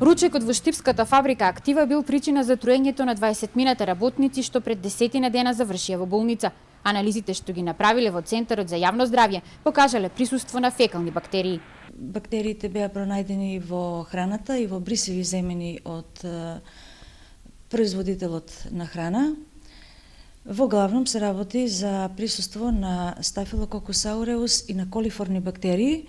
Ручекот во Штипската фабрика Актива бил причина за труењето на 20-мината работници што пред 10 дена завршија во болница. Анализите што ги направиле во Центарот за јавно здравје покажале присуство на фекални бактерии. Бактериите беа пронајдени во храната и во брисеви земени од производителот на храна. Во главном се работи за присуство на Staphylococcus aureus и на колиформни бактерии.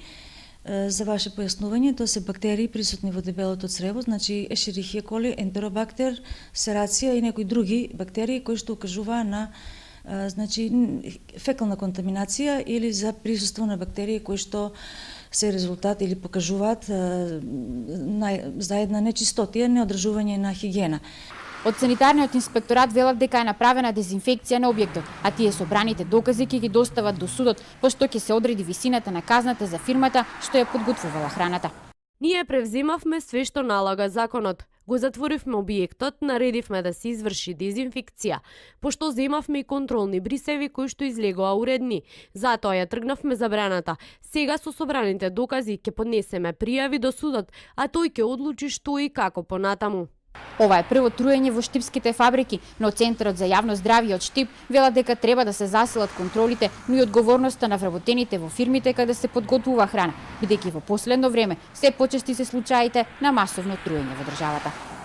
За ваше појаснување, тоа се бактерии присутни во дебелото црево, значи Escherichia coli, Enterobacter, Serratia и некои други бактерии кои што укажуваа на значи фекална контаминација или за присуство на бактерии кои што се резултат или покажуваат за една нечистотија, неодржување на хигиена. Од санитарниот инспекторат велат дека е направена дезинфекција на објектот, а тие собраните докази ќе ги достават до судот, пошто ќе се одреди висината на казната за фирмата што ја подготвувала храната. Ние превземавме све што налага законот. Го затворивме објектот, наредивме да се изврши дезинфекција, пошто земавме и контролни брисеви кои што излегоа уредни. Затоа ја тргнавме забраната. Сега со собраните докази ќе поднесеме пријави до судот, а тој ќе одлучи што и како понатаму. Ова е прво труење во штипските фабрики, но Центарот за јавно здравје од Штип велат дека треба да се засилат контролите, но и одговорноста на вработените во фирмите каде се подготвува храна, бидејќи во последно време се почести се случаите на масовно труење во државата.